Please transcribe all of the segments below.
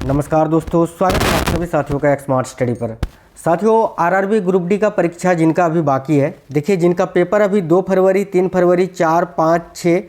नमस्कार दोस्तों, स्वागत है आप सभी साथियों का एक स्मार्ट स्टडी पर। साथियों, आरआरबी ग्रुप डी का परीक्षा जिनका अभी बाकी है, देखिए जिनका पेपर अभी 2 फरवरी, 3 फरवरी, 4, 5, 6,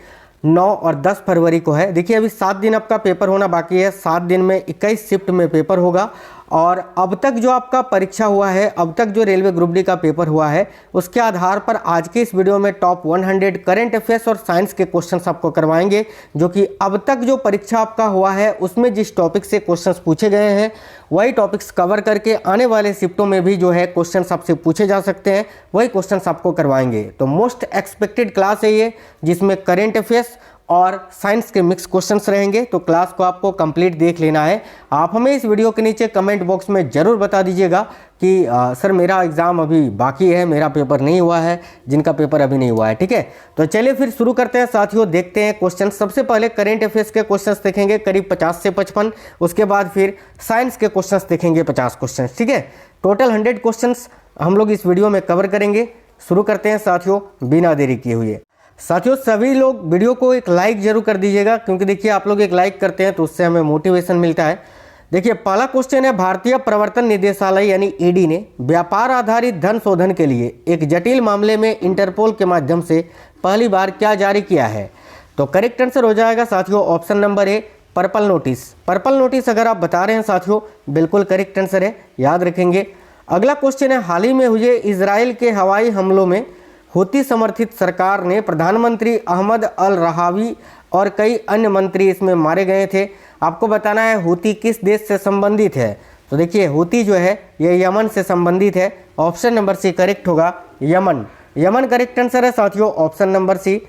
9 और 10 फरवरी को है। देखिए अभी 7 दिन आपका पेपर होना बाकी है। 7 दिन में 21 शिफ्ट में पेपर होगा। और अब तक जो आपका परीक्षा हुआ है, अब तक जो रेलवे ग्रुप डी का पेपर हुआ है, उसके आधार पर आज के इस वीडियो में टॉप 100 करंट अफेयर्स और साइंस के क्वेश्चंस आपको करवाएंगे, जो कि अब तक जो परीक्षा आपका हुआ है उसमें जिस टॉपिक से क्वेश्चंस पूछे गए हैं वही टॉपिक्स कवर करके आने वाले शिफ्टों में भी जो है क्वेश्चंस आपसे पूछे जा सकते हैं, वही क्वेश्चंस आपको करवाएंगे। तो मोस्ट एक्सपेक्टेड क्लास है ये, जिसमें करंट अफेयर्स और साइंस के मिक्स क्वेश्चंस रहेंगे। तो क्लास को आपको कंप्लीट देख लेना है। आप हमें इस वीडियो के नीचे कमेंट बॉक्स में ज़रूर बता दीजिएगा कि सर मेरा एग्ज़ाम अभी बाकी है, मेरा पेपर नहीं हुआ है, जिनका पेपर अभी नहीं हुआ है। ठीक है, तो चलिए फिर शुरू करते हैं साथियों। देखते हैं क्वेश्चन। सबसे पहले करेंट अफेयर्स के क्वेश्चंस देखेंगे करीब 50 से 55। उसके बाद फिर साइंस के क्वेश्चंस देखेंगे 50 क्वेश्चन। ठीक है, टोटल 100 क्वेश्चंस हम लोग इस वीडियो में कवर करेंगे। शुरू करते हैं साथियों बिना देरी किए हुए। साथियों, सभी लोग वीडियो को एक लाइक जरूर कर दीजिएगा, क्योंकि देखिए आप लोग एक लाइक करते हैं तो उससे हमें मोटिवेशन मिलता है। देखिए पहला क्वेश्चन है, भारतीय प्रवर्तन निदेशालय यानी ईडी ने व्यापार आधारित धन शोधन के लिए एक जटिल मामले में इंटरपोल के माध्यम से पहली बार क्या जारी किया है? तो करेक्ट आंसर हो जाएगा साथियों option number A, purple notice. Purple notice अगर आप बता रहे हैं साथियों, बिल्कुल करेक्ट आंसर है, याद रखेंगे। अगला क्वेश्चन है, हाल ही में हुए इजराइल के हवाई हमलों में हूती समर्थित सरकार ने प्रधानमंत्री अहमद अल रहावी और कई अन्य मंत्री इसमें मारे गए थे। आपको बताना है हूती किस देश से संबंधित है। तो देखिए हूती जो है ये यमन से संबंधित है। ऑप्शन नंबर सी करेक्ट होगा, यमन। यमन करेक्ट आंसर है साथियों, ऑप्शन नंबर सी।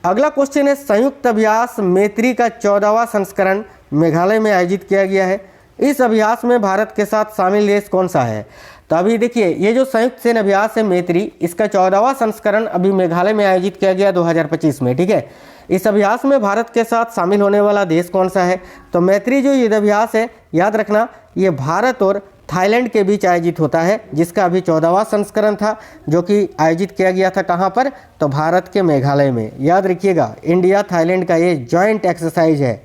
अगला क्वेश्चन है, संयुक्त अभ्यास मैत्री का 14वां संस्करण मेघालय में आयोजित किया गया है। इस अभ्यास में भारत के साथ शामिल देश कौन सा है? तो अभी देखिए ये जो संयुक्त सेना अभ्यास है मैत्री, इसका 14वां संस्करण अभी मेघालय में आयोजित किया गया 2025 में। ठीक है, इस अभ्यास में भारत के साथ शामिल होने वाला देश कौन सा है? तो मैत्री जो युद्ध अभ्यास है, याद रखना ये भारत और थाईलैंड के बीच आयोजित होता है, जिसका अभी 14वां संस्करण था, जो कि आयोजित किया गया था कहाँ पर? तो भारत के मेघालय में। याद रखिएगा, इंडिया थाईलैंड का ये जॉइंट एक्सरसाइज है।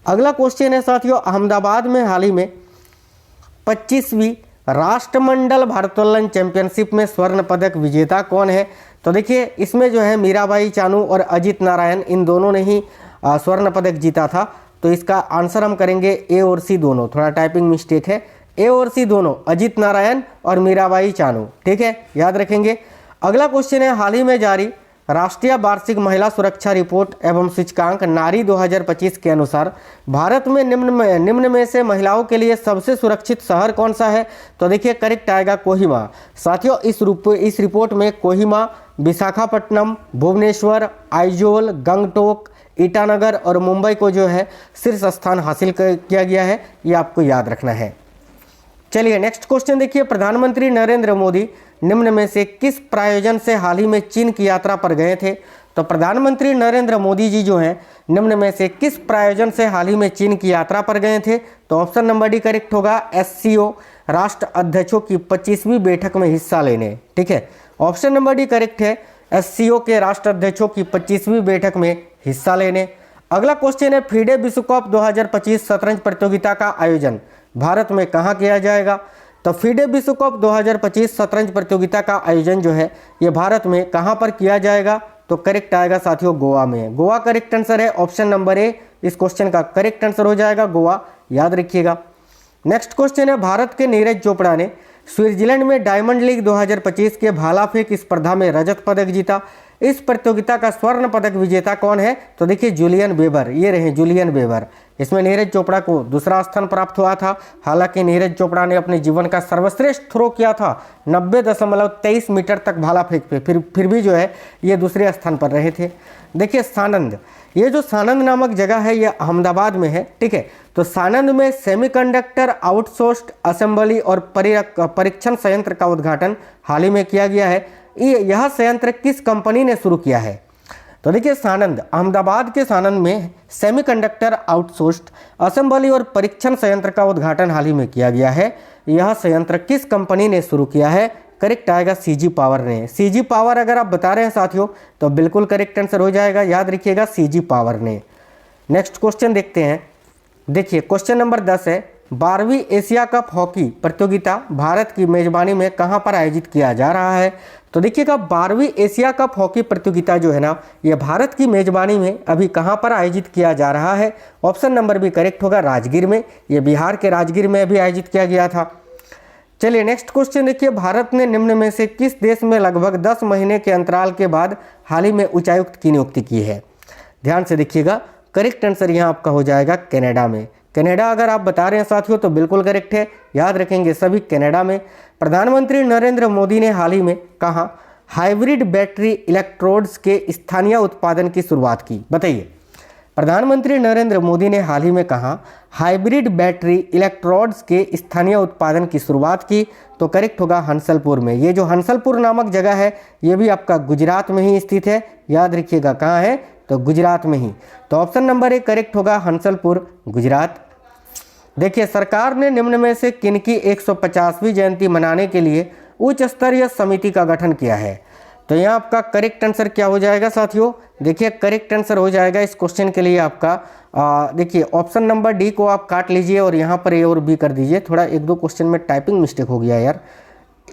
अगला क्वेश्चन है साथियों, अहमदाबाद में हाल ही में 25वीं राष्ट्रमंडल भारोत्तोलन चैंपियनशिप में स्वर्ण पदक विजेता कौन है? तो देखिए इसमें जो है मीराबाई चानू और अजित नारायण, इन दोनों ने ही स्वर्ण पदक जीता था। तो इसका आंसर हम करेंगे ए और सी दोनों। थोड़ा टाइपिंग मिस्टेक है, ए और सी दोनों, अजित नारायण और मीराबाई चानू। ठीक है, याद रखेंगे। अगला क्वेश्चन है, हाल ही में जारी राष्ट्रीय वार्षिक महिला सुरक्षा रिपोर्ट एवं सूचकांक नारी 2025 के अनुसार भारत में निम्न में से महिलाओं के लिए सबसे सुरक्षित शहर कौन सा है? तो देखिए करेक्ट आएगा कोहिमा। साथियों इस रिपोर्ट में कोहिमा, विशाखापट्टनम, भुवनेश्वर, आइजोल, गंगटोक, ईटानगर और मुंबई को जो है शीर्ष स्थान हासिल किया गया है। ये आपको याद रखना है। चलिए नेक्स्ट क्वेश्चन देखिए, प्रधानमंत्री नरेंद्र मोदी निम्न में से किस प्रायोजन से हाल ही में चीन की यात्रा पर गए थे? तो प्रधानमंत्री नरेंद्र मोदी जी जो हैं निम्न में से किस प्रायोजन से हाल ही में चीन की यात्रा पर गए थे? तो ऑप्शन नंबर डी करेक्ट होगा, एससीओ राष्ट्र अध्यक्षों की 25वीं बैठक में हिस्सा लेने। ठीक है, ऑप्शन नंबर डी करेक्ट है, एससीओ के राष्ट्र अध्यक्षों की 25वीं बैठक में हिस्सा लेने। अगला क्वेश्चन है, फीडे विश्व कप 2025 शतरंज प्रतियोगिता का आयोजन भारत में कहाँ किया जाएगा? तो फीडे विश्व कप 2025 शतरंज प्रतियोगिता का आयोजन जो है ये भारत में कहाँ पर किया जाएगा? तो करेक्ट आएगा साथियों गोवा में। गोवा करेक्ट आंसर है, ऑप्शन नंबर ए इस क्वेश्चन का करेक्ट आंसर हो जाएगा, गोवा। याद रखिएगा। नेक्स्ट क्वेश्चन है, भारत के नीरज चोपड़ा ने स्विट्जरलैंड में डायमंड लीग 2025 के भाला फेंक स्पर्धा में रजत पदक जीता। इस प्रतियोगिता का स्वर्ण पदक विजेता कौन है? तो देखिए जूलियन वेबर, ये रहे जूलियन वेबर। इसमें नीरज चोपड़ा को दूसरा स्थान प्राप्त हुआ था। हालांकि नीरज चोपड़ा ने अपने जीवन का सर्वश्रेष्ठ थ्रो किया था 90.23 मीटर तक भाला फेंक पे, फिर भी जो है ये दूसरे स्थान पर रहे थे। देखिए सानंद, ये जो सानंद नामक जगह है ये अहमदाबाद में है। ठीक है, तो सानंद में सेमीकंडक्टर आउटसोर्स्ड असेंबली और परीक्षण संयंत्र का उद्घाटन हाल ही में किया गया है। यह संयंत्र किस कंपनी ने शुरू किया है? तो देखिए सानंद, अहमदाबाद के सानंद में सेमीकंडक्टर आउटसोर्स्ड असेंबली और परीक्षण संयंत्र का उद्घाटन हाल ही में किया गया है। यह संयंत्र किस कंपनी ने शुरू किया है? करेक्ट आएगा सीजी पावर ने। सीजी पावर अगर आप बता रहे हैं साथियों तो बिल्कुल करेक्ट आंसर हो जाएगा, याद रखिएगा सीजी पावर ने। नेक्स्ट क्वेश्चन देखते हैं। देखिए क्वेश्चन नंबर 10 है, 12वीं एशिया कप हॉकी प्रतियोगिता भारत की मेजबानी में कहां पर आयोजित किया जा रहा है? तो देखिएगा 12वीं एशिया कप हॉकी प्रतियोगिता जो है ना, ये भारत की मेजबानी में अभी कहां पर आयोजित किया जा रहा है? ऑप्शन नंबर बी करेक्ट होगा, राजगीर में। ये बिहार के राजगीर में अभी आयोजित किया गया था। चलिए नेक्स्ट क्वेश्चन देखिए, भारत ने निम्न में से किस देश में लगभग 10 महीने के अंतराल के बाद हाल ही में उच्चायुक्त की नियुक्ति की है? ध्यान से देखिएगा, करेक्ट आंसर यहाँ आपका हो जाएगा कनाडा में। कनाडा अगर आप बता रहे हैं साथियों तो बिल्कुल करेक्ट है, याद रखेंगे सभी कनाडा में। प्रधानमंत्री नरेंद्र मोदी ने हाल ही में कहाँ हाइब्रिड बैटरी इलेक्ट्रोड्स के स्थानीय उत्पादन की शुरुआत की? बताइए। प्रधानमंत्री नरेंद्र मोदी ने हाल ही में कहा हाइब्रिड बैटरी इलेक्ट्रोड्स के स्थानीय उत्पादन की शुरुआत की? तो करेक्ट होगा हंसलपुर में। ये जो हंसलपुर नामक जगह है ये भी आपका गुजरात में ही स्थित है, याद रखिएगा कहाँ है? तो गुजरात में ही। तो ऑप्शन नंबर ए करेक्ट होगा, हंसलपुर गुजरात। देखिए, सरकार ने निम्न में से किनकी 150वीं जयंती मनाने के लिए उच्च स्तरीय समिति का गठन किया है? तो यहाँ आपका करेक्ट आंसर क्या हो जाएगा साथियों? देखिए करेक्ट आंसर हो जाएगा इस क्वेश्चन के लिए आपका देखिए ऑप्शन नंबर डी को आप काट लीजिए और यहाँ पर ए और बी कर दीजिए। थोड़ा एक दो क्वेश्चन में टाइपिंग मिस्टेक हो गया यार,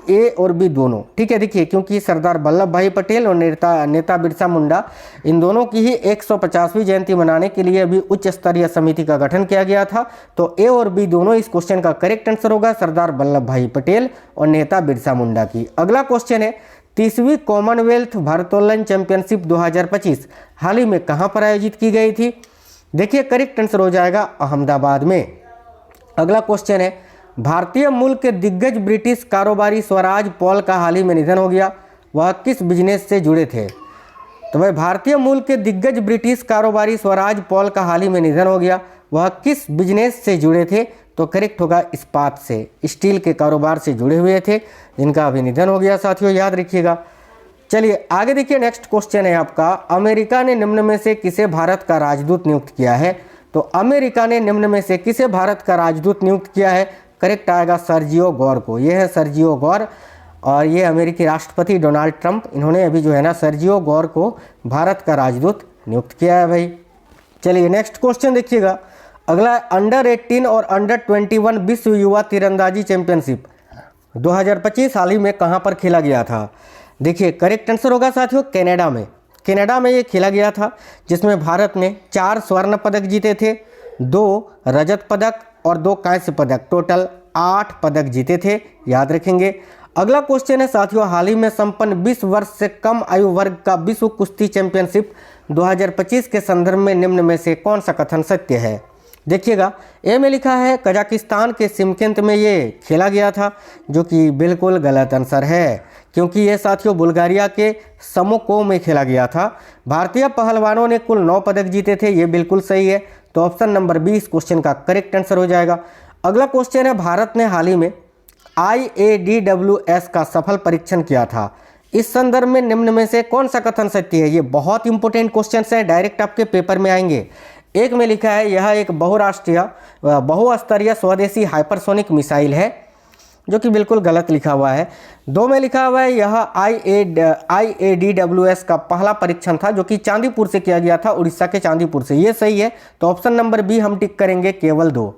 ए और बी दोनों, ठीक है। देखिए क्योंकि सरदार वल्लभ भाई पटेल और नेता बिरसा मुंडा, इन दोनों की ही 150वीं जयंती मनाने के लिए अभी उच्च स्तरीय समिति का गठन किया गया था। तो ए और बी दोनों इस क्वेश्चन का करेक्ट आंसर होगा, सरदार वल्लभ भाई पटेल और नेता बिरसा मुंडा की। अगला क्वेश्चन है, 30वीं कॉमनवेल्थ भारोत्तोलन चैंपियनशिप 2025 हाल ही में कहाँ पर आयोजित की गई थी? देखिए करेक्ट आंसर हो जाएगा अहमदाबाद में। अगला क्वेश्चन है, भारतीय मूल के दिग्गज ब्रिटिश कारोबारी स्वराज पॉल का हाल ही में निधन हो गया, वह किस बिजनेस से जुड़े थे? तो भाई भारतीय मूल के दिग्गज ब्रिटिश कारोबारी स्वराज पॉल का हाल ही में निधन हो गया, वह किस बिजनेस से जुड़े थे? तो करेक्ट होगा इस्पात से, स्टील के कारोबार से जुड़े हुए थे, जिनका अभी निधन हो गया साथियों, याद रखिएगा। चलिए आगे देखिए, नेक्स्ट क्वेश्चन है आपका, अमेरिका ने निम्न में से किसे भारत का राजदूत नियुक्त किया है? तो अमेरिका ने निम्न में से किसे भारत का राजदूत नियुक्त किया है? करेक्ट आएगा सर्जियो गौर को। ये है सर्जियो गौर और ये अमेरिकी राष्ट्रपति डोनाल्ड ट्रंप, इन्होंने अभी जो है ना सर्जियो गौर को भारत का राजदूत नियुक्त किया है भाई। चलिए नेक्स्ट क्वेश्चन देखिएगा, अगला अंडर 18 और अंडर 21 विश्व युवा तीरंदाजी चैंपियनशिप 2025 हाल ही में कहां पर खेला गया था? देखिए करेक्ट आंसर होगा साथियों कनाडा में। कनाडा में ये खेला गया था, जिसमें भारत ने 4 स्वर्ण पदक जीते थे, 2 रजत पदक और 2 कांस्य पदक, टोटल 8 पदक जीते थे, याद रखेंगे। अगला क्वेश्चन है साथियों, हाल ही में संपन्न 20 वर्ष से कम आयु वर्ग का विश्व कुश्ती चैंपियनशिप 2025 के संदर्भ में निम्न में से कौन सा कथन सत्य है? देखिएगा ए में लिखा है कजाकिस्तान के शिमकिंत में ये खेला गया था, जो कि बिल्कुल गलत आंसर है, क्योंकि ये साथियों बुल्गारिया के समोको में खेला गया था। भारतीय पहलवानों ने कुल 9 पदक जीते थे, ये बिल्कुल सही है। तो ऑप्शन नंबर बी इस क्वेश्चन का करेक्ट आंसर हो जाएगा। अगला क्वेश्चन है, भारत ने हाल ही में IADWS का सफल परीक्षण किया था, इस संदर्भ में निम्न में से कौन सा कथन सत्य है? ये बहुत इंपॉर्टेंट क्वेश्चन है, डायरेक्ट आपके पेपर में आएंगे। एक में लिखा है यह एक बहुस्तरीय स्वदेशी हाइपरसोनिक मिसाइल है, जो कि बिल्कुल गलत लिखा हुआ है। 2 में लिखा हुआ है यह IADWS का पहला परीक्षण था, जो कि चांदीपुर से किया गया था, उड़ीसा के चांदीपुर से, ये सही है। तो ऑप्शन नंबर बी हम टिक करेंगे, केवल 2।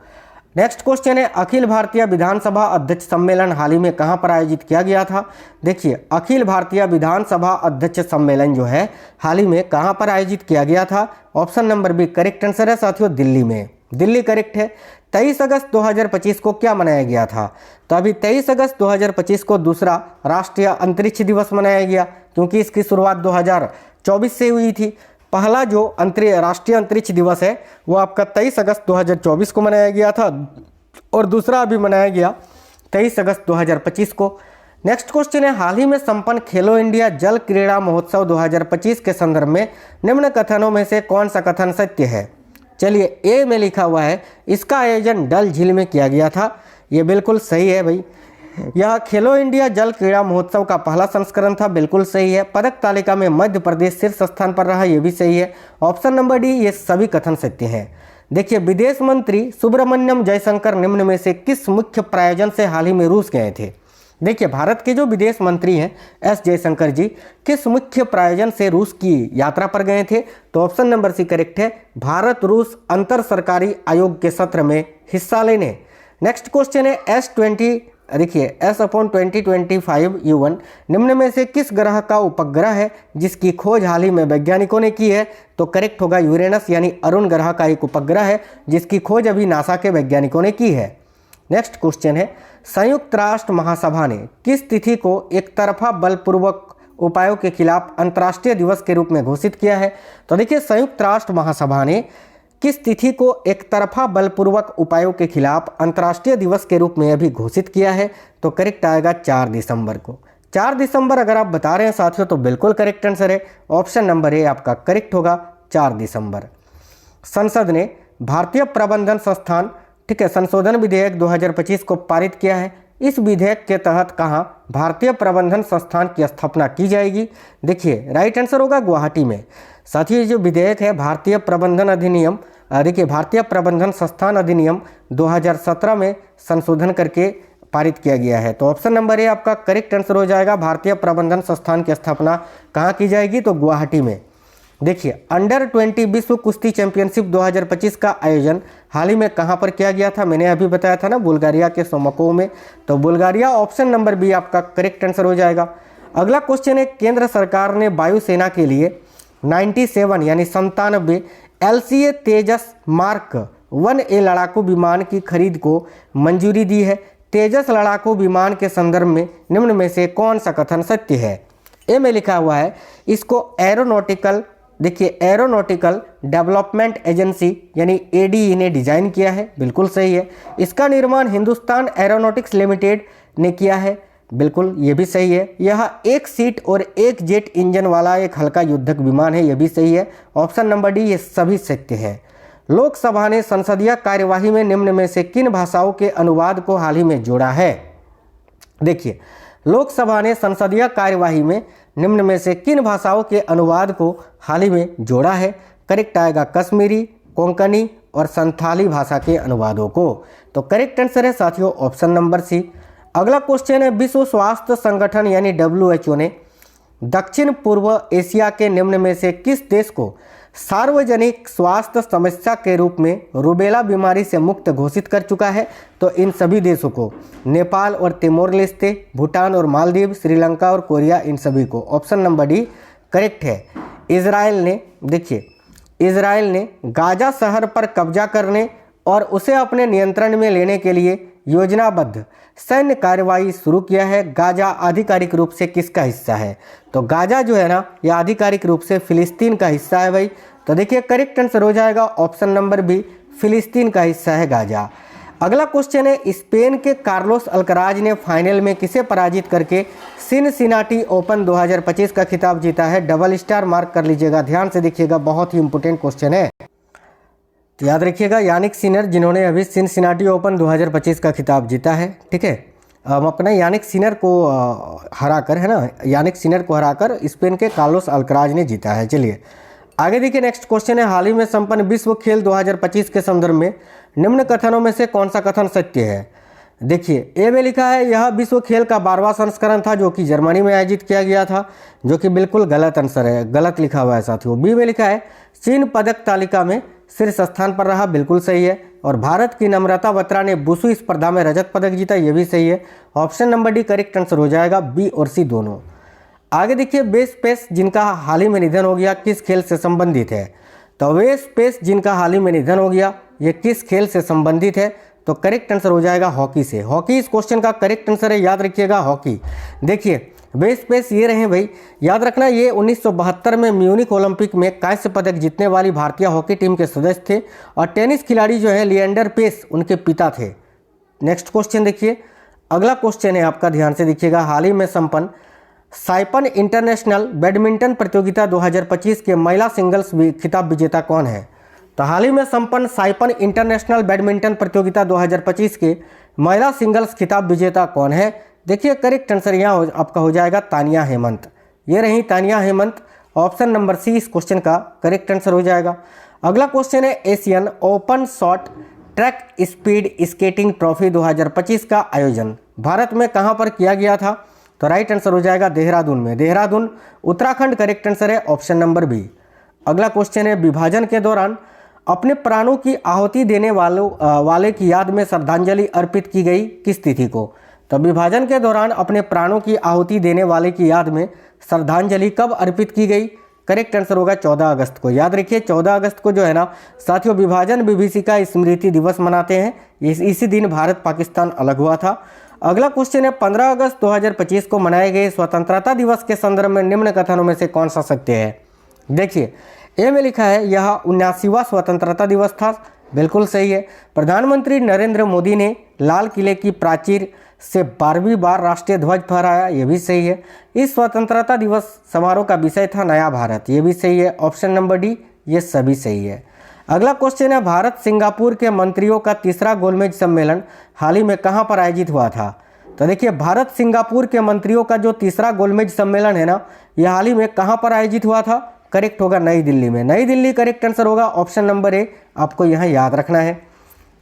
नेक्स्ट क्वेश्चन है, अखिल भारतीय विधानसभा अध्यक्ष सम्मेलन हाल ही में कहां पर आयोजित किया गया था? देखिए अखिल भारतीय विधानसभा अध्यक्ष सम्मेलन जो है हाल ही में कहां पर आयोजित किया गया था? Option number B correct answer है साथियों, दिल्ली में। दिल्ली करेक्ट है। 23 अगस्त 2025 को क्या मनाया गया था? तो अभी 23 अगस्त 2025 को दूसरा राष्ट्रीय अंतरिक्ष दिवस मनाया गया, क्योंकि इसकी शुरुआत 2024 से हुई थी। पहला जो राष्ट्रीय अंतरिक्ष दिवस है वो आपका 23 अगस्त 2024 को मनाया गया था और दूसरा अभी मनाया गया 23 अगस्त 2025 को। नेक्स्ट क्वेश्चन है, हाल ही में संपन्न खेलो इंडिया जल क्रीड़ा महोत्सव 2025 के संदर्भ में निम्न कथनों में से कौन सा कथन सत्य है? चलिए ए में लिखा हुआ है इसका आयोजन डल झील में किया गया था, ये बिल्कुल सही है भाई। यह खेलो इंडिया जल क्रीड़ा महोत्सव का पहला संस्करण था, बिल्कुल सही है। पदक तालिका में मध्य प्रदेश शीर्ष स्थान पर रहा, ये भी सही है। ऑप्शन नंबर डी ये सभी कथन सत्य हैं। देखिए विदेश मंत्री सुब्रमण्यम जयशंकर निम्न में से किस मुख्य प्रायोजन से हाल ही में रूस गए थे? देखिए भारत के जो विदेश मंत्री हैं एस जयशंकर जी किस मुख्य प्रायोजन से रूस की यात्रा पर गए थे? तो ऑप्शन नंबर सी करेक्ट है, भारत रूस अंतर सरकारी आयोग के सत्र में हिस्सा लेने। नेक्स्ट क्वेश्चन है S20, देखिए S/2025U1 निम्न में से किस ग्रह का उपग्रह है जिसकी खोज हाल ही में वैज्ञानिकों ने की है? तो करेक्ट होगा यूरेनस, यानी अरुण ग्रह का एक उपग्रह है जिसकी खोज अभी नासा के वैज्ञानिकों ने की है। नेक्स्ट क्वेश्चन है संयुक्त राष्ट्र महासभा ने किस तिथि को एक तरफा बलपूर्वक उपायों के खिलाफ अंतर्राष्ट्रीय दिवस के रूप में घोषित किया है? तो देखिए संयुक्त राष्ट्र महासभा ने किस तिथि को एक तरफा बलपूर्वक उपायों के खिलाफ अंतर्राष्ट्रीय दिवस के रूप में अभी घोषित किया है? तो करेक्ट आएगा 4 दिसंबर को। 4 दिसंबर अगर आप बता रहे हैं साथियों तो बिल्कुल करेक्ट आंसर है, ऑप्शन नंबर ए आपका करेक्ट होगा 4 दिसंबर। संसद ने भारतीय प्रबंधन संस्थान, ठीक है, संशोधन विधेयक 2025 को पारित किया है। इस विधेयक के तहत कहाँ भारतीय प्रबंधन संस्थान की स्थापना की जाएगी? देखिए राइट आंसर होगा गुवाहाटी में। साथ ही जो विधेयक है भारतीय प्रबंधन अधिनियम, देखिए भारतीय प्रबंधन संस्थान अधिनियम 2017 में संशोधन करके पारित किया गया है। तो ऑप्शन नंबर ए आपका करेक्ट आंसर हो जाएगा। भारतीय प्रबंधन संस्थान की स्थापना कहाँ की जाएगी? तो गुवाहाटी में। देखिए अंडर 20 विश्व कुश्ती चैंपियनशिप 2025 का आयोजन हाल ही में कहाँ पर किया गया था? मैंने अभी बताया था ना, बुल्गारिया के सोमको में। तो बुल्गारिया, ऑप्शन नंबर बी आपका करेक्ट आंसर हो जाएगा। अगला क्वेश्चन है केंद्र सरकार ने वायुसेना के लिए 97 यानी 97 LCA तेजस मार्क 1A लड़ाकू विमान की खरीद को मंजूरी दी है। तेजस लड़ाकू विमान के संदर्भ में निम्न में से कौन सा कथन सत्य है? ए में लिखा हुआ है इसको एरोनॉटिकल, देखिए एरोनॉटिकल डेवलपमेंट एजेंसी यानी ADE ने डिजाइन किया है, बिल्कुल सही है। इसका निर्माण हिंदुस्तान एरोनॉटिक्स लिमिटेड ने किया है, बिल्कुल ये भी सही है। यह एक सीट और एक जेट इंजन वाला एक हल्का युद्धक विमान है, यह भी सही है। ऑप्शन नंबर डी ये सभी सत्य है। लोकसभा ने संसदीय कार्यवाही में निम्न में से किन भाषाओं के अनुवाद को हाल ही में जोड़ा है? देखिए लोकसभा ने संसदीय कार्यवाही में निम्न में से किन भाषाओं के अनुवाद को हाल ही में जोड़ा है? करेक्ट आएगा कश्मीरी, कोंकणी और संथाली भाषा के अनुवादों को। तो करेक्ट आंसर है साथियों ऑप्शन नंबर सी। अगला क्वेश्चन है विश्व स्वास्थ्य संगठन यानी WHO ने दक्षिण पूर्व एशिया के निम्न में से किस देश को सार्वजनिक स्वास्थ्य समस्या के रूप में रूबेला बीमारी से मुक्त घोषित कर चुका है? तो इन सभी देशों को नेपाल और तिमोर लेस्ते, भूटान और मालदीव, श्रीलंका और कोरिया, इन सभी को। ऑप्शन नंबर डी करेक्ट है। इजराइल ने, देखिए इजराइल ने गाजा शहर पर कब्जा करने और उसे अपने नियंत्रण में लेने के लिए योजनाबद्ध सैन्य कार्रवाई शुरू किया है। गाजा आधिकारिक रूप से किसका हिस्सा है? तो गाजा जो है ना, यह आधिकारिक रूप से फिलिस्तीन का हिस्सा है भाई। तो देखिए करेक्ट आंसर हो जाएगा ऑप्शन नंबर बी, फिलिस्तीन का हिस्सा है गाजा। अगला क्वेश्चन है स्पेन के कार्लोस अल्कराज ने फाइनल में किसे पराजित करके सिनसिनाटी ओपन 2025 का खिताब जीता है? डबल स्टार मार्क कर लीजिएगा, ध्यान से देखिएगा, बहुत ही इंपॉर्टेंट क्वेश्चन है। तो याद रखिएगा यानिक सिनर, जिन्होंने अभी सिनसिनाटी ओपन 2025 का खिताब जीता है, ठीक है। अपना यानिक सिनर को हराकर, है ना, यानिक सिनर को हराकर स्पेन के कार्लोस अल्कराज ने जीता है। चलिए आगे देखिए नेक्स्ट क्वेश्चन है हाल ही में संपन्न विश्व खेल 2025 के संदर्भ में निम्न कथनों में से कौन सा कथन सत्य है? देखिए ए में लिखा है यह विश्व खेल का 12वां संस्करण था जो कि जर्मनी में आयोजित किया गया था, जो कि बिल्कुल गलत आंसर है, गलत लिखा हुआ है साथियों। बी में लिखा है चीन पदक तालिका में शीर्ष स्थान पर रहा, बिल्कुल सही है। और भारत की नम्रता बत्रा ने वुशु स्पर्धा में रजत पदक जीता, ये भी सही है। Option number D correct answer हो जाएगा, बी और सी दोनों। आगे देखिए वेस पेस जिनका हाल ही में निधन हो गया किस खेल से संबंधित है? तो वेस पेस जिनका हाल ही में निधन हो गया ये किस खेल से संबंधित है? तो करेक्ट आंसर हो जाएगा हॉकी से। हॉकी इस क्वेश्चन का करेक्ट आंसर है, याद रखिएगा हॉकी। देखिए वेस पेस ये रहे भाई, याद रखना ये 1972 में म्यूनिक ओलंपिक में कांस्य पदक जीतने वाली भारतीय हॉकी टीम के सदस्य थे और टेनिस खिलाड़ी जो है लिएंडर पेस उनके पिता थे। नेक्स्ट क्वेश्चन देखिए, अगला क्वेश्चन है आपका, ध्यान से देखिएगा। हाल ही में संपन्न साइपन इंटरनेशनल बैडमिंटन प्रतियोगिता 2025 के महिला सिंगल्स खिताब विजेता कौन है? तो हाल ही में संपन्न साइपन इंटरनेशनल बैडमिंटन प्रतियोगिता 2025 के महिला सिंगल्स खिताब विजेता कौन है? देखिए करेक्ट आंसर यहाँ आपका हो जाएगा तानिया हेमंत। ये रही Tania Hemant, option number C इस क्वेश्चन का करेक्ट आंसर हो जाएगा। अगला क्वेश्चन है Asian open short track speed skating trophy 2025 का आयोजन भारत में कहाँ पर किया गया था? तो राइट आंसर हो जाएगा देहरादून में, देहरादून उत्तराखंड करेक्ट आंसर है, ऑप्शन नंबर बी। अगला क्वेश्चन है विभाजन के दौरान अपने प्राणों की आहुति देने वाले की याद में श्रद्धांजलि अर्पित की गई किस तिथि को? तो विभाजन के दौरान अपने प्राणों की आहुति देने वाले की याद में श्रद्धांजलि कब अर्पित की गई? करेक्ट आंसर होगा 14 अगस्त को। याद रखिए 14 अगस्त को जो है ना साथियों विभाजन विभीषिका स्मृति दिवस मनाते हैं। इसी दिन भारत पाकिस्तान अलग हुआ था। अगला क्वेश्चन है 15 अगस्त 2025 को मनाए गए स्वतंत्रता दिवस के संदर्भ में निम्न कथनों में से कौन सा सत्य है? देखिए ए में लिखा है यह 79वां स्वतंत्रता दिवस था, बिल्कुल सही है। प्रधानमंत्री नरेंद्र मोदी ने लाल किले की प्राचीर से 12वीं बार राष्ट्रीय ध्वज फहराया, ये भी सही है। इस स्वतंत्रता दिवस समारोह का विषय था नया भारत, ये भी सही है। ऑप्शन नंबर डी ये सभी सही है। अगला क्वेश्चन है भारत सिंगापुर के मंत्रियों का तीसरा गोलमेज सम्मेलन हाल ही में कहाँ पर आयोजित हुआ था? तो देखिए भारत सिंगापुर के मंत्रियों का जो तीसरा गोलमेज सम्मेलन है ना, यह हाल ही में कहाँ पर आयोजित हुआ था? करेक्ट होगा नई दिल्ली में। नई दिल्ली करेक्ट आंसर होगा। ऑप्शन नंबर ए आपको यहाँ याद रखना है।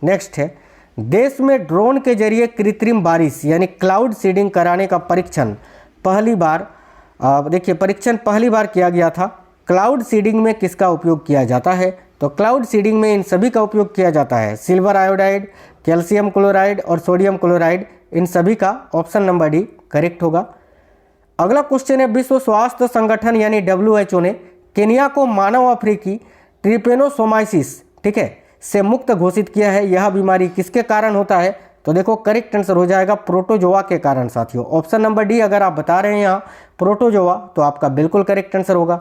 नेक्स्ट है देश में ड्रोन के जरिए कृत्रिम बारिश यानी क्लाउड सीडिंग कराने का परीक्षण पहली बार किया गया था। क्लाउड सीडिंग में किसका उपयोग किया जाता है? तो क्लाउड सीडिंग में इन सभी का उपयोग किया जाता है, सिल्वर आयोडाइड, कैल्शियम क्लोराइड और सोडियम क्लोराइड, इन सभी का। ऑप्शन नंबर डी करेक्ट होगा। अगला क्वेश्चन है विश्व स्वास्थ्य संगठन यानी WHO ने केनिया को मानव अफ्रीकी ट्रिपेनोसोमाइसिस ठीक है से मुक्त घोषित किया है। यह बीमारी किसके कारण होता है? तो देखो करेक्ट आंसर हो जाएगा प्रोटोजोआ के कारण साथियों। ऑप्शन नंबर डी अगर आप बता रहे हैं यहाँ प्रोटोजोआ तो आपका बिल्कुल करेक्ट आंसर होगा।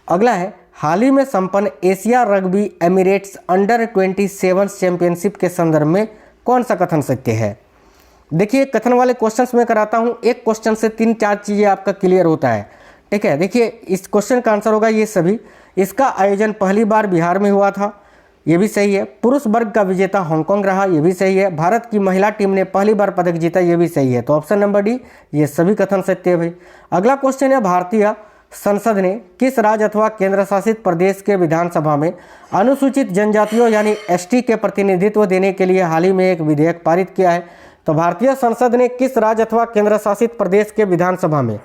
अगला है हाल ही में संपन्न Asia rugby Emirates under 27 championship के संदर्भ में कौन सा कथन सत्य है? देखिए कथन वाले क्वेश्चंस में कराता हूँ, एक क्वेश्चन से 3-4 चीज़ें आपका क्लियर होता है, ठीक है। देखिए इस क्वेश्चन का आंसर होगा ये सभी। इसका आयोजन पहली बार बिहार में हुआ था, ये भी सही है। पुरुष वर्ग का विजेता हांगकांग रहा, ये भी सही है। भारत की महिला टीम ने पहली बार पदक जीता, ये भी सही है। तो ऑप्शन नंबर डी ये सभी कथन सत्य है भाई। अगला क्वेश्चन है भारतीय संसद ने किस राज्य अथवा केंद्र शासित प्रदेश के विधानसभा में अनुसूचित जनजातियों यानी ST के प्रतिनिधित्व देने के लिए हाल ही में एक विधेयक पारित किया है? तो भारतीय संसद ने किस राज्य अथवा केंद्र शासित प्रदेश के विधानसभा में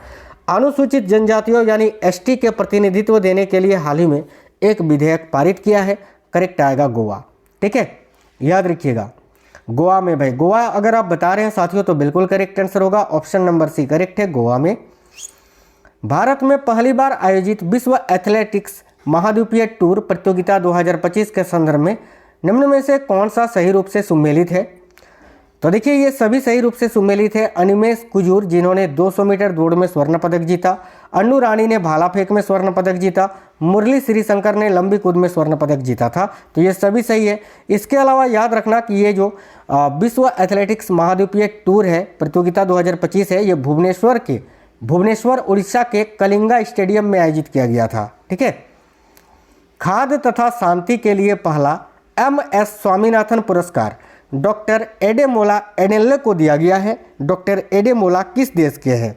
अनुसूचित जनजातियों यानी ST के प्रतिनिधित्व देने के लिए हाल ही में एक विधेयक पारित किया है? करेक्ट आएगा गोवा, ठीक है, याद रखिएगा। गोवा में भाई, गोवा अगर आप बता रहे हैं साथियों तो बिल्कुल करेक्ट आंसर होगा। ऑप्शन नंबर सी करेक्ट है, गोवा में। भारत में पहली बार आयोजित विश्व एथलेटिक्स महाद्वीपीय टूर प्रतियोगिता 2025 के संदर्भ में निम्न में से कौन सा सही रूप से सुमेलित है? तो देखिए ये सभी सही रूप से सुमेलित है। अनिमेश कुजूर जिन्होंने 200 मीटर दौड़ में स्वर्ण पदक जीता, अन्नू रानी ने भाला फेंक में स्वर्ण पदक जीता, मुरली श्रीशंकर ने लंबी कूद में स्वर्ण पदक जीता था, तो ये सभी सही है। इसके अलावा याद रखना कि ये जो विश्व एथलेटिक्स महाद्वीपीय टूर है प्रतियोगिता 2025 है, ये भुवनेश्वर उड़ीसा के कलिंगा स्टेडियम में आयोजित किया गया था, ठीक है। खाद्य तथा शांति के लिए पहला MS स्वामीनाथन पुरस्कार डॉक्टर एडेमोला एडेल्ले को दिया गया है। डॉक्टर एडेमोला किस देश के हैं?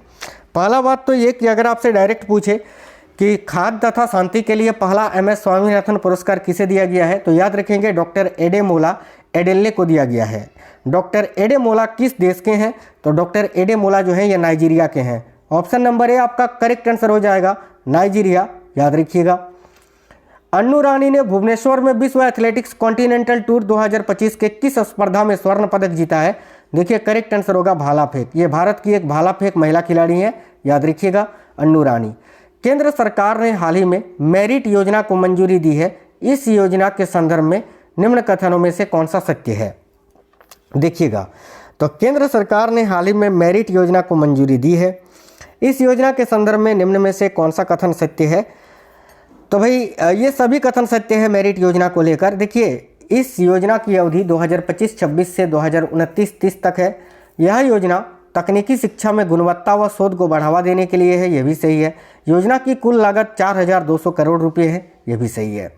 पहला बात तो ये कि अगर आपसे डायरेक्ट पूछे कि खाद्य तथा शांति के लिए पहला MS स्वामीनाथन पुरस्कार किसे दिया गया है, तो याद रखेंगे डॉक्टर एडेमोला एडेल्ले को दिया गया है। डॉक्टर एडेमोला किस देश के हैं? तो डॉक्टर एडेमोला जो है ये नाइजीरिया के हैं। ऑप्शन नंबर ए आपका करेक्ट आंसर हो जाएगा, नाइजीरिया, याद रखिएगा। अन्नू रानी ने भुवनेश्वर में विश्व एथलेटिक्स कॉन्टिनेंटल टूर 2025 के किस स्पर्धा में स्वर्ण पदक जीता है? देखिए करेक्ट आंसर होगा भाला फेंक। ये भारत की एक भाला फेंक महिला खिलाड़ी हैं, याद रखिएगा अन्नू रानी। केंद्र सरकार ने हाल ही में मेरिट योजना को मंजूरी दी है। इस योजना के संदर्भ में निम्न कथनों में से कौन सा सत्य है? देखिएगा तो केंद्र सरकार ने हाल ही में मेरिट योजना को मंजूरी दी है। इस योजना के संदर्भ में निम्न में से कौन सा कथन सत्य है? तो भाई ये सभी कथन सत्य है मेरिट योजना को लेकर। देखिए इस योजना की अवधि 2025-26 से 2029-30 तक है। यह योजना तकनीकी शिक्षा में गुणवत्ता व शोध को बढ़ावा देने के लिए है, ये भी सही है। योजना की कुल लागत 4,200 करोड़ रुपये है, ये भी सही है।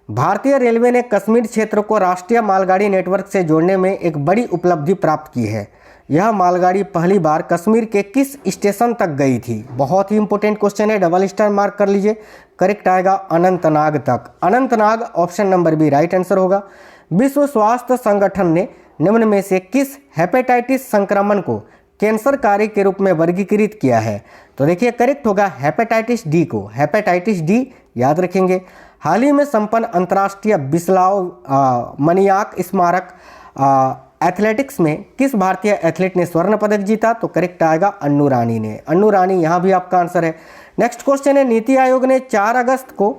भारतीय रेलवे ने कश्मीर क्षेत्र को राष्ट्रीय मालगाड़ी नेटवर्क से जोड़ने में एक बड़ी उपलब्धि प्राप्त की है। यह मालगाड़ी पहली बार कश्मीर के किस स्टेशन तक गई थी? बहुत ही इंपॉर्टेंट क्वेश्चन है, डबल स्टार मार्क कर लीजिए। करेक्ट आएगा अनंतनाग तक। Anantnag option number B right answer होगा। विश्व स्वास्थ्य संगठन ने निम्न में से किस हेपेटाइटिस संक्रमण को कैंसर कार्य के रूप में वर्गीकृत किया है? तो देखिए करेक्ट होगा हेपेटाइटिस डी को। हेपेटाइटिस डी याद रखेंगे। हाल ही में संपन्न अंतर्राष्ट्रीय बिस्लाव मनियाक स्मारक एथलेटिक्स में किस भारतीय एथलीट ने स्वर्ण पदक जीता? तो करेक्ट आएगा अन्नू रानी ने। अन्नू रानी यहाँ भी आपका आंसर है। नेक्स्ट क्वेश्चन है, नीति आयोग ने 4 अगस्त को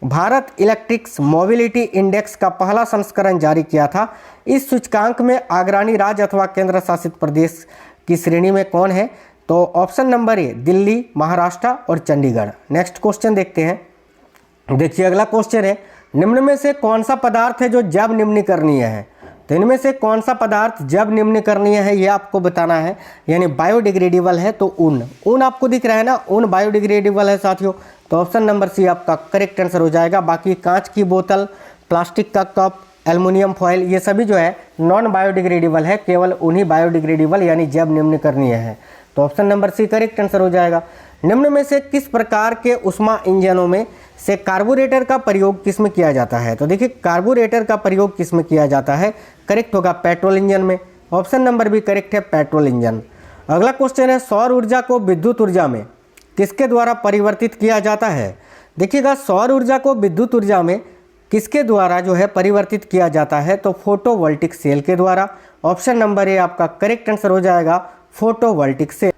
भारत इलेक्ट्रिक्स मोबिलिटी इंडेक्स का पहला संस्करण जारी किया था। इस सूचकांक में अग्रणी राज्य अथवा केंद्र शासित प्रदेश की श्रेणी में कौन है? तो option number A Delhi, Maharashtra और चंडीगढ़। नेक्स्ट क्वेश्चन देखते हैं। देखिए अगला क्वेश्चन है, निम्न में से कौन सा पदार्थ है जो जैव निम्नीकरणीय है? तो इनमें से कौन सा पदार्थ जैव निम्नीकरणीय है ये आपको बताना है, यानी बायोडिग्रेडेबल है। तो ऊन आपको दिख रहा है ना, ऊन बायोडिग्रेडेबल है साथियों। तो ऑप्शन नंबर सी आपका करेक्ट आंसर हो जाएगा। बाकी कांच की बोतल, प्लास्टिक का कप, एल्युमिनियम फॉयल, ये सभी जो है नॉन बायोडिग्रेडेबल है, केवल उन्हीं बायोडिग्रेडेबल यानी जैव निम्नीकरणीय है। तो option number C correct answer हो जाएगा। निम्न में से किस प्रकार के उष्मा इंजनों में से कार्बोरेटर का प्रयोग किस में किया जाता है? तो देखिए कार्बोरेटर का प्रयोग किस में किया जाता है? करेक्ट होगा पेट्रोल इंजन में। ऑप्शन नंबर भी करेक्ट है, पेट्रोल इंजन। अगला क्वेश्चन है, सौर ऊर्जा को विद्युत ऊर्जा में किसके द्वारा परिवर्तित किया जाता है? देखिएगा सौर ऊर्जा को विद्युत ऊर्जा में किसके द्वारा जो है परिवर्तित किया जाता है? तो फोटोवोल्टिक सेल के द्वारा। ऑप्शन नंबर ए आपका करेक्ट आंसर हो जाएगा, फोटोवोल्टिक सेल।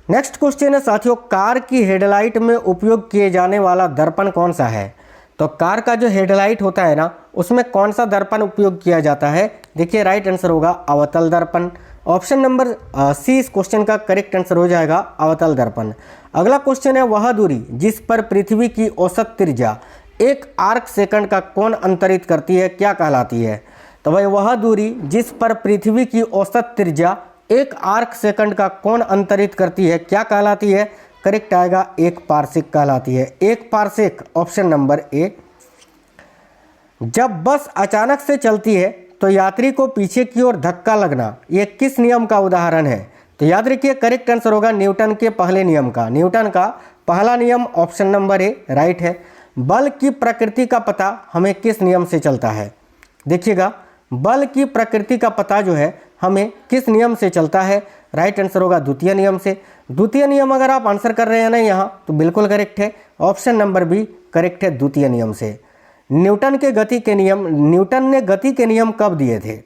नेक्स्ट क्वेश्चन है साथियों, कार की हेडलाइट में उपयोग किए जाने वाला दर्पण कौन सा है? तो कार का जो हेडलाइट होता है ना, उसमें कौन सा दर्पण उपयोग किया जाता है? देखिए राइट आंसर होगा अवतल दर्पण। ऑप्शन नंबर सी इस क्वेश्चन का करेक्ट आंसर हो जाएगा, अवतल दर्पण। अगला क्वेश्चन है, वह दूरी जिस पर पृथ्वी की औसत त्रिज्या 1 आर्क सेकंड का कोण अंतरित करती है क्या कहलाती है? तो भाई वह दूरी जिस पर पृथ्वी की औसत त्रिज्या 1 आर्क सेकंड का कोण अंतरित करती है क्या कहलाती है? करेक्ट आएगा 1 पारसेक कहलाती है। 1 पारसेक ऑप्शन नंबर ए। जब बस अचानक से चलती है तो यात्री को पीछे की ओर धक्का लगना, यह किस नियम का उदाहरण है? तो याद रखिए करेक्ट आंसर होगा न्यूटन के पहले नियम का। न्यूटन का पहला नियम ऑप्शन नंबर ए राइट है। बल की प्रकृति का पता हमें किस नियम से चलता है? देखिएगा बल की प्रकृति का पता जो है हमें किस नियम से चलता है? राइट आंसर होगा द्वितीय नियम से। द्वितीय नियम अगर आप आंसर कर रहे हैं ना यहाँ, तो बिल्कुल करेक्ट है। ऑप्शन नंबर बी करेक्ट है, द्वितीय नियम से। न्यूटन ने गति के नियम कब दिए थे?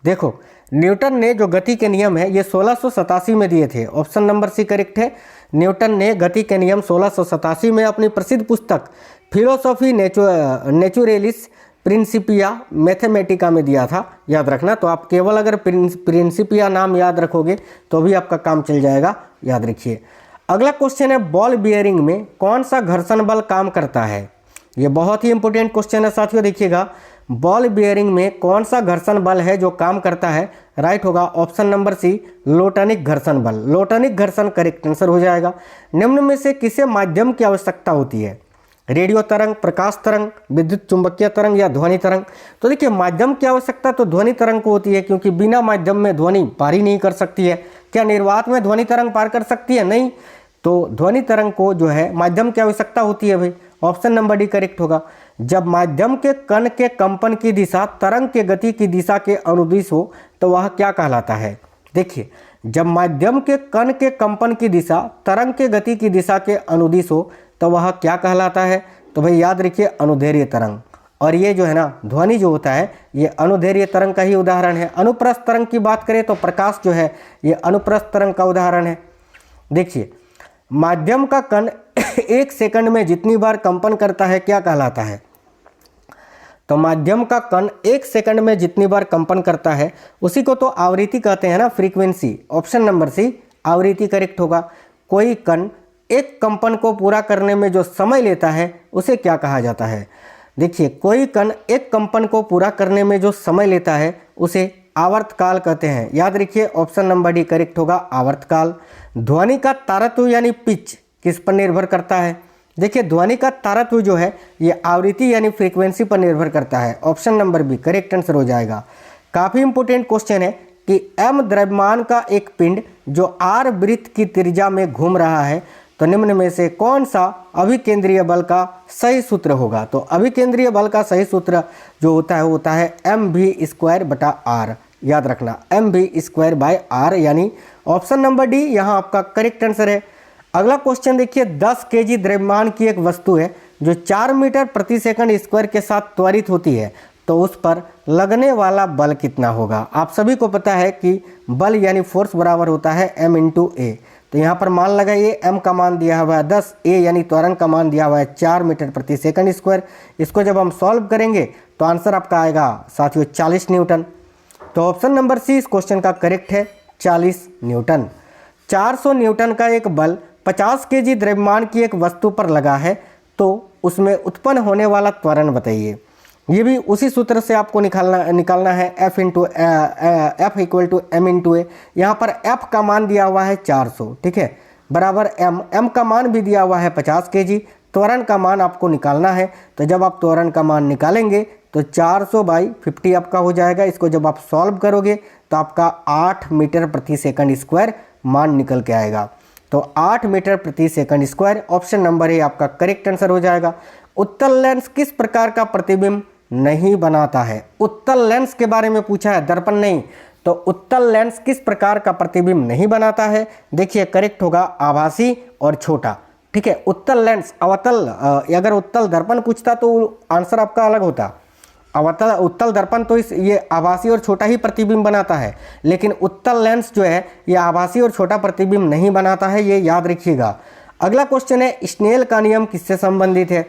देखो न्यूटन ने जो गति के नियम है ये 1687 में दिए थे। ऑप्शन नंबर सी करेक्ट है। न्यूटन ने गति के नियम 1687 में अपनी प्रसिद्ध पुस्तक फिलोसॉफी नेचुरलिस प्रिंसिपिया मैथमेटिका में दिया था, याद रखना। तो आप केवल अगर प्रिंसिपिया नाम याद रखोगे तो भी आपका काम चल जाएगा, याद रखिए। अगला क्वेश्चन है, बॉल बियरिंग में कौन सा घर्षण बल काम करता है? ये बहुत ही इंपॉर्टेंट क्वेश्चन है साथियों। देखिएगा बॉल बियरिंग में कौन सा घर्षण बल है जो काम करता है? राइट होगा ऑप्शन नंबर सी, लोटनिक घर्षण बल। लोटनिक घर्षण करेक्ट आंसर हो जाएगा। निम्न में से किसे माध्यम की आवश्यकता होती है? रेडियो तरंग, प्रकाश तरंग, विद्युत चुंबकीय तरंग या ध्वनि तरंग? तो देखिए माध्यम की आवश्यकता तो ध्वनि तरंग को होती है, क्योंकि बिना माध्यम में ध्वनि पार ही नहीं कर सकती है। क्या निर्वात में ध्वनि तरंग पार कर सकती है? नहीं। तो ध्वनि तरंग को जो है माध्यम की आवश्यकता होती है भाई। ऑप्शन नंबर डी करेक्ट होगा। जब माध्यम के कण के कंपन की दिशा तरंग के गति की दिशा के अनुदिश हो तो वह क्या कहलाता है? देखिए जब माध्यम के कण के कंपन की दिशा तरंग के गति की दिशा के अनुदिश हो तो वह क्या कहलाता है? तो भाई याद रखिए अनुदैर्घ्य तरंग। और ये जो है ना ध्वनि जो होता है ये अनुदैर्घ्य तरंग का ही उदाहरण है। अनुप्रस्थ तरंग की बात करें तो प्रकाश जो है ये अनुप्रस्थ तरंग का उदाहरण है। देखिए माध्यम का कण 1 सेकंड में जितनी बार कंपन करता है क्या कहलाता है? तो माध्यम का कण 1 सेकंड में जितनी बार कंपन करता है उसी को तो आवृत्ति कहते हैं ना, फ्रीक्वेंसी। ऑप्शन नंबर सी आवृत्ति करेक्ट होगा। कोई कण एक कंपन को पूरा करने में जो समय लेता है उसे क्या कहा जाता है? देखिए कोई कण एक कंपन को पूरा करने में जो समय लेता है उसे आवर्तकाल कहते हैं। याद रखिए ऑप्शन नंबर डी करेक्ट होगा, आवर्तकाल। ध्वनि का तारत्व यानी पिच किस पर निर्भर करता है? देखिए ध्वनि का तारत्व जो है ये आवृत्ति यानी फ्रीक्वेंसी पर निर्भर करता है। Option number B correct answer हो जाएगा। काफ़ी इंपोर्टेंट क्वेश्चन है कि m द्रव्यमान का एक पिंड जो r वृत्त की त्रिज्या में घूम रहा है तो निम्न में से कौन सा अभिकेंद्रीय बल का सही सूत्र होगा? तो अभिकेंद्रीय बल का सही सूत्र जो होता है वो होता है mv²/r। याद रखना mv²/r, यानी ऑप्शन नंबर डी यहाँ आपका करेक्ट आंसर है। अगला क्वेश्चन देखिए, 10 kg द्रव्यमान की एक वस्तु है जो 4 मीटर प्रति सेकंड स्क्वायर के साथ त्वरित होती है तो उस पर लगने वाला बल कितना होगा। आप सभी को पता है कि बल यानी फोर्स बराबर होता है m इंटू ए। तो यहाँ पर मान लगाइए m का मान दिया हुआ है 10, a यानी त्वरण का मान दिया हुआ है 4 मीटर प्रति सेकंड स्क्वायर। इसको जब हम सॉल्व करेंगे तो आंसर आपका आएगा साथियों 40 न्यूटन। तो ऑप्शन नंबर सी इस क्वेश्चन का करेक्ट है, 40 न्यूटन। 400 न्यूटन का एक बल 50 केजी द्रव्यमान की एक वस्तु पर लगा है तो उसमें उत्पन्न होने वाला त्वरण बताइए। ये भी उसी सूत्र से आपको निकालना है, F equal to m into a. यहाँ पर F का मान दिया हुआ है 400, ठीक है, बराबर m का मान भी दिया हुआ है 50 केजी। त्वरण का मान आपको निकालना है, तो जब आप त्वरण का मान निकालेंगे तो 400/50 आपका हो जाएगा। इसको जब आप सॉल्व करोगे तो आपका 8 मीटर प्रति सेकंड स्क्वायर मान निकल के आएगा। तो 8 मीटर प्रति second square option number A आपका करेक्ट आंसर हो जाएगा। उत्तल लेंस किस प्रकार का प्रतिबिंब नहीं बनाता है। उत्तल लेंस के बारे में पूछा है, दर्पण नहीं। तो उत्तल लेंस किस प्रकार का प्रतिबिंब नहीं बनाता है। देखिए करेक्ट होगा आभासी और छोटा, ठीक है। उत्तल लेंस, अवतल, अगर उत्तल दर्पण पूछता तो आंसर आपका अलग होता। उत्तल दर्पण तो ये आभासी और छोटा ही प्रतिबिंब बनाता है, लेकिन उत्तल लेंस जो है ये आभासी और छोटा प्रतिबिंब नहीं बनाता है, ये याद रखिएगा। अगला क्वेश्चन है स्नेल का नियम किससे संबंधित है।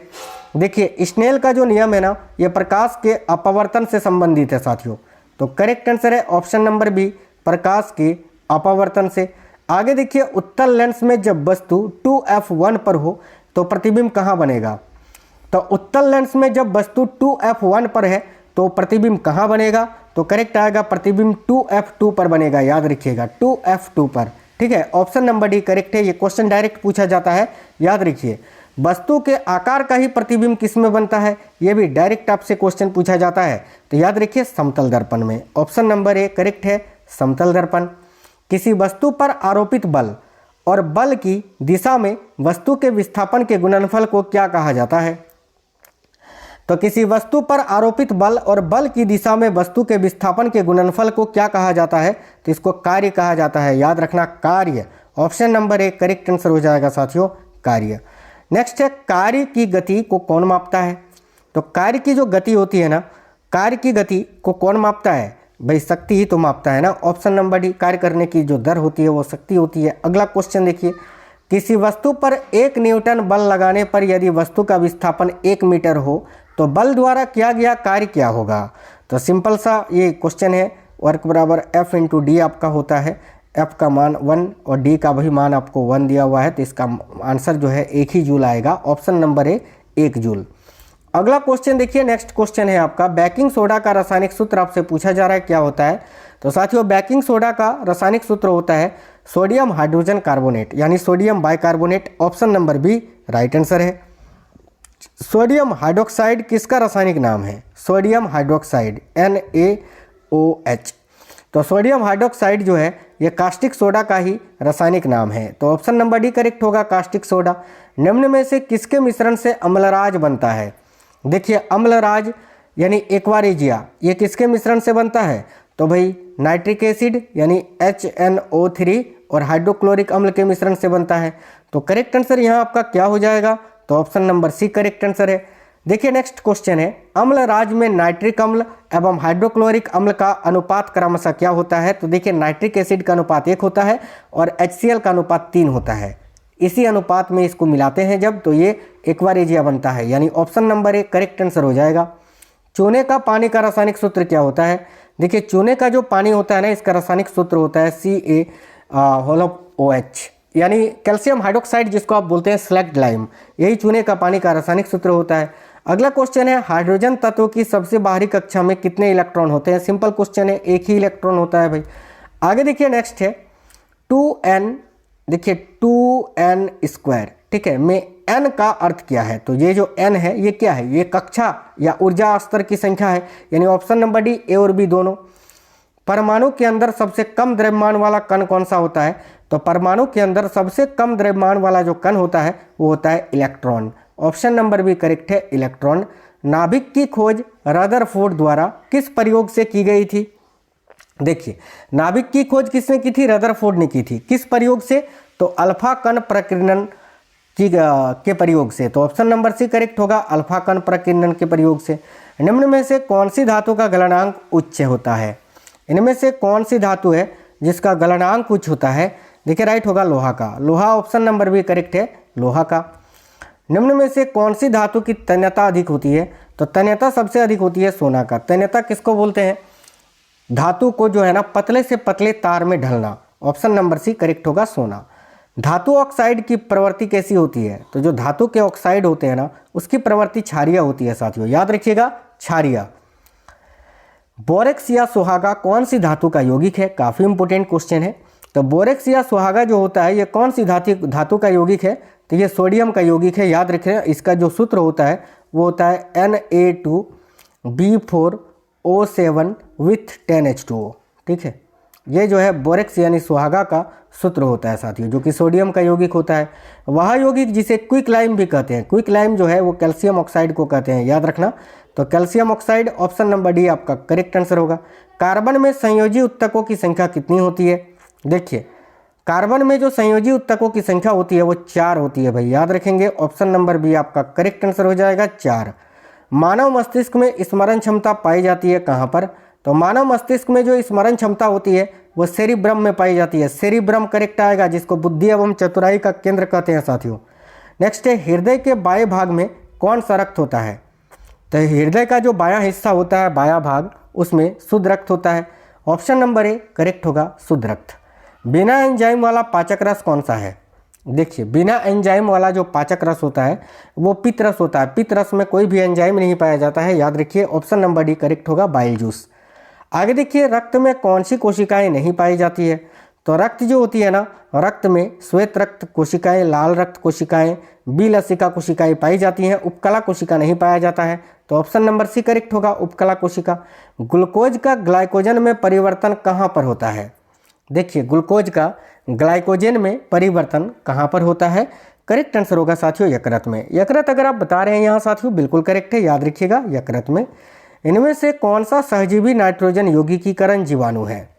देखिए स्नेल का जो नियम है ना, ये प्रकाश के अपवर्तन से संबंधित है साथियों। तो करेक्ट आंसर है ऑप्शन नंबर बी, प्रकाश के अपवर्तन से। आगे देखिए उत्तल लेंस में जब वस्तु 2f1 पर हो तो प्रतिबिंब कहाँ बनेगा। तो उत्तल लेंस में जब वस्तु 2f1 पर है तो प्रतिबिंब कहाँ बनेगा। तो करेक्ट आएगा प्रतिबिंब 2f2 पर बनेगा, याद रखिएगा 2f2 पर, ठीक है। ऑप्शन नंबर डी करेक्ट है। ये क्वेश्चन डायरेक्ट पूछा जाता है, याद रखिए। वस्तु के आकार का ही प्रतिबिंब किस में बनता है, ये भी डायरेक्ट आपसे क्वेश्चन पूछा जाता है, तो याद रखिए समतल दर्पण में। ऑप्शन नंबर ए करेक्ट है, समतल दर्पण। किसी वस्तु पर आरोपित बल और बल की दिशा में वस्तु के विस्थापन के गुणनफल को क्या कहा जाता है। तो किसी वस्तु पर आरोपित बल और बल की दिशा में वस्तु के विस्थापन के गुणनफल को क्या कहा जाता है। तो इसको कार्य कहा जाता है, याद रखना कार्य। Option number A correct answer हो जाएगा साथियों, कार्य। नेक्स्ट है कार्य की गति को कौन मापता है। तो कार्य की जो गति होती है ना, कार्य की गति को कौन मापता है, भाई शक्ति ही तो मापता है ना। ऑप्शन नंबर डी, कार्य करने की जो दर होती है वो शक्ति होती है। अगला क्वेश्चन देखिए, किसी वस्तु पर 1 न्यूटन बल लगाने पर यदि वस्तु का विस्थापन 1 मीटर हो तो बल द्वारा किया गया कार्य क्या होगा। तो सिंपल सा ये क्वेश्चन है, वर्क बराबर F इंटू डी आपका होता है। F का मान 1 और D का भी मान आपको 1 दिया हुआ है, तो इसका आंसर जो है 1 ही जूल आएगा। Option number A 1 joule. अगला क्वेश्चन देखिए, नेक्स्ट क्वेश्चन है आपका बेकिंग सोडा का रासायनिक सूत्र आपसे पूछा जा रहा है, क्या होता है। तो साथियों बेकिंग सोडा का रासायनिक सूत्र होता है सोडियम हाइड्रोजन कार्बोनेट, यानी sodium bicarbonate. Option number B right answer है। सोडियम हाइड्रोक्साइड किसका रासायनिक नाम है। Sodium hydroxide NaOH। तो सोडियम हाइड्रोक्साइड जो है ये कास्टिक सोडा का ही रासायनिक नाम है। तो ऑप्शन नंबर डी करेक्ट होगा, कास्टिक सोडा। निम्न में से किसके मिश्रण से अम्लराज बनता है। देखिए अम्लराज यानी एक्वारेजिया, ये किसके मिश्रण से बनता है। तो भाई नाइट्रिक एसिड यानी HNO3 और हाइड्रोक्लोरिक अम्ल के मिश्रण से बनता है। तो करेक्ट आंसर यहाँ आपका क्या हो जाएगा। तो option number C correct answer है। देखिए नेक्स्ट क्वेश्चन है, अम्लराज में नाइट्रिक अम्ल एवं हाइड्रोक्लोरिक अम्ल का अनुपात क्रमशः क्या होता है। तो देखिए नाइट्रिक एसिड का अनुपात 1 होता है और HCl का अनुपात 3 होता है। इसी अनुपात में इसको मिलाते हैं जब, तो ये एक्वारेजिया बनता है, यानी option number A correct answer हो जाएगा। चूने का पानी का रासायनिक सूत्र क्या होता है। देखिए चूने का जो पानी होता है ना, इसका रासायनिक सूत्र होता है CaOH, यानी कैल्शियम हाइड्रोक्साइड जिसको आप बोलते हैं स्लैग्ड लाइम, यही चूने का पानी का रासायनिक सूत्र होता है। अगला क्वेश्चन है हाइड्रोजन तत्व की सबसे बाहरी कक्षा में कितने इलेक्ट्रॉन होते हैं। सिंपल क्वेश्चन है, 1 ही इलेक्ट्रॉन होता है भाई। आगे देखिए नेक्स्ट है 2n, देखिए 2n स्क्वायर, ठीक है, में n का अर्थ क्या है। तो ये जो n है ये क्या है, ये कक्षा या ऊर्जा स्तर की संख्या है, यानी ऑप्शन नंबर डी ए और बी दोनों। परमाणु के अंदर सबसे कम द्रव्यमान वाला कण कौन सा होता है। तो परमाणु के अंदर सबसे कम द्रव्यमान वाला जो कण होता है वो होता है electron. Option number B correct है, इलेक्ट्रॉन। नाभिक की खोज रदरफोर्ड द्वारा किस प्रयोग से की गई थी। देखिए नाभिक की खोज किसने की थी, रदरफोर्ड ने की थी। किस प्रयोग से, तो अल्फा कण प्रकीर्णन के प्रयोग से। तो ऑप्शन नंबर सी करेक्ट होगा, अल्फा कण प्रकीर्णन के प्रयोग से। निम्न में से कौन सी धातु का गलनांक उच्च होता है? इनमें से कौन सी धातु है जिसका गलनांक उच्च होता है? देखिए राइट होगा लोहा का। लोहा ऑप्शन नंबर बी करेक्ट है, लोहा का। निम्न में से कौन सी धातु की तन्यता अधिक होती है? तो तन्यता सबसे अधिक होती है सोना का। तन्यता किसको बोलते हैं? धातु को जो है ना पतले से पतले तार में ढलना। ऑप्शन नंबर सी करेक्ट होगा, सोना। धातु ऑक्साइड की प्रवृत्ति कैसी होती है? तो जो धातु के ऑक्साइड होते हैं ना उसकी प्रवृत्ति क्षारीय होती है साथियों, याद रखिएगा, क्षारीय। बोरेक्स या सुहागा कौन सी धातु का यौगिक है? काफी इंपोर्टेंट क्वेश्चन है। तो बोरेक्स या सुहागा जो होता है ये कौन सी धातु का यौगिक है? तो ये सोडियम का यौगिक है, याद रखें। इसका जो सूत्र होता है वो होता है Na2B4O7 विथ 10H2O, ठीक है। ये जो है बोरेक्स यानी सुहागा का सूत्र होता है साथियों, जो कि सोडियम का यौगिक होता है। वह यौगिक जिसे क्विक लाइम भी कहते हैं। क्विक लाइम जो है वो कैल्शियम ऑक्साइड को कहते हैं, याद रखना। तो calcium oxide option number D आपका करेक्ट आंसर होगा। कार्बन में संयोजी उत्तकों की संख्या कितनी होती है? देखिए कार्बन में जो संयोजी उत्तकों की संख्या होती है वो 4 होती है भाई, याद रखेंगे। ऑप्शन नंबर बी आपका करेक्ट आंसर हो जाएगा, 4। मानव मस्तिष्क में स्मरण क्षमता पाई जाती है कहाँ पर? तो मानव मस्तिष्क में जो स्मरण क्षमता होती है वो सेरिब्रम में पाई जाती है। सेरिब्रम करेक्ट आएगा, जिसको बुद्धि एवं चतुराई का केंद्र कहते हैं साथियों। नेक्स्ट है हृदय के बाएं भाग में कौन सा रक्त होता है? तो हृदय का जो बायां हिस्सा होता है, बायां भाग, उसमें शुद्ध रक्त होता है। ऑप्शन नंबर ए करेक्ट होगा, शुद्ध रक्त। बिना एंजाइम वाला पाचक रस कौन सा है? देखिए बिना एंजाइम वाला जो पाचक रस होता है वो पित्त रस होता है। पित्त रस में कोई भी एंजाइम नहीं पाया जाता है, याद रखिए। ऑप्शन नंबर डी करेक्ट होगा, बाइल जूस। आगे देखिए रक्त में कौन सी कोशिकाएं नहीं पाई जाती है? तो रक्त जो होती है ना, रक्त में श्वेत रक्त कोशिकाएं, लाल रक्त कोशिकाएं, बी लसिका कोशिकाएं पाई जाती हैं। उपकला कोशिका नहीं पाया जाता है। तो ऑप्शन नंबर सी करेक्ट होगा, उपकला कोशिका। ग्लूकोज का ग्लाइकोजन में परिवर्तन कहाँ पर होता है? देखिए ग्लूकोज का ग्लाइकोजन में परिवर्तन कहाँ पर होता है? करेक्ट आंसर होगा साथियों, यकृत में। यकृत अगर आप बता रहे हैं यहाँ साथियों, बिल्कुल करेक्ट है, याद रखिएगा, यकृत में। इनमें से कौन सा सहजीवी नाइट्रोजन यौगिकीकरण जीवाणु है?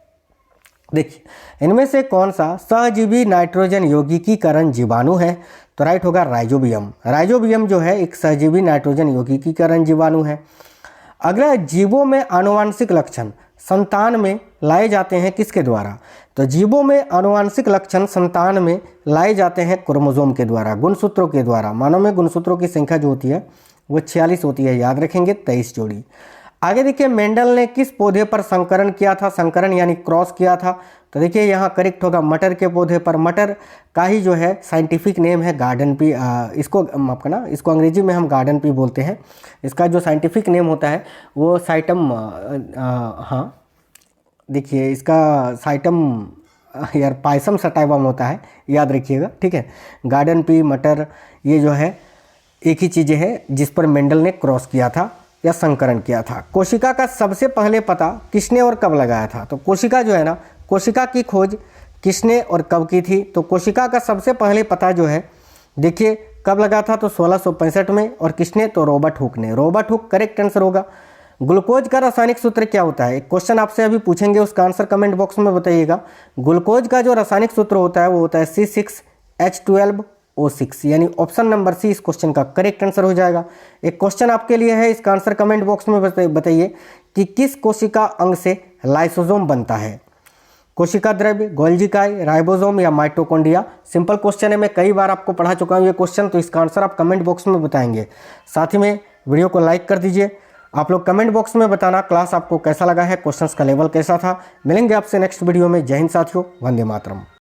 देखिए इनमें से कौन सा सहजीवी नाइट्रोजन यौगिकीकरण जीवाणु है? तो राइट होगा राइजोबियम। राइजोबियम जो है एक सहजीवी नाइट्रोजन यौगिकीकरण जीवाणु है। अगला जीवों में आनुवांशिक लक्षण संतान में लाए जाते हैं किसके द्वारा? तो जीवों में आनुवांशिक लक्षण संतान में लाए जाते हैं क्रोमोसोम के द्वारा, गुणसूत्रों के द्वारा। मानव में गुणसूत्रों की संख्या जो होती है वो 46 होती है, याद रखेंगे, 23 जोड़ी। आगे देखिए मेंडल ने किस पौधे पर संकरण किया था? संकरण यानी क्रॉस किया था। तो देखिए यहाँ करेक्ट होगा मटर के पौधे पर। मटर का ही जो है साइंटिफिक नेम है गार्डन पी। इसको माफ करना, इसको अंग्रेजी में हम गार्डन पी बोलते हैं। इसका जो साइंटिफिक नेम होता है वो साइटम, हाँ देखिए इसका साइटम यार पायसम सटाइवम होता है, याद रखिएगा, ठीक है। गार्डन पी, मटर, ये जो है एक ही चीज़ें हैं जिस पर मेंडल ने क्रॉस किया था या संकरण किया था। कोशिका का सबसे पहले पता किसने और कब लगाया था? तो कोशिका जो है ना, कोशिका की खोज किसने और कब की थी? तो कोशिका का सबसे पहले पता जो है देखिए कब लगा था? तो 1665 में। और किसने? तो रॉबर्ट हुक ने। रॉबर्ट हुक करेक्ट आंसर होगा। ग्लूकोज का रासायनिक सूत्र क्या होता है? एक क्वेश्चन आपसे अभी पूछेंगे, उसका आंसर कमेंट बॉक्स में बताइएगा। ग्लूकोज का जो रासायनिक सूत्र होता है वो होता है C6H12O6, यानी ऑप्शन नंबर सी इस क्वेश्चन का करेक्ट आंसर हो जाएगा। एक क्वेश्चन आपके लिए है, इसका आंसर कमेंट बॉक्स में बताइए कि किस कोशिका अंग से लाइसोसोम बनता है? कोशिका द्रव्य, गोल्गी काई, राइबोसोम या माइटोकॉन्ड्रिया? सिंपल क्वेश्चन है, मैं कई बार आपको पढ़ा चुका हूँ ये क्वेश्चन, तो इसका आंसर आप कमेंट बॉक्स में बताएंगे। साथ ही में वीडियो को लाइक कर दीजिए। आप लोग कमेंट बॉक्स में बताना क्लास आपको कैसा लगा है, क्वेश्चंस का लेवल कैसा था। मिलेंगे आपसे नेक्स्ट वीडियो में। जय हिंद साथियों, वंदे मातरम।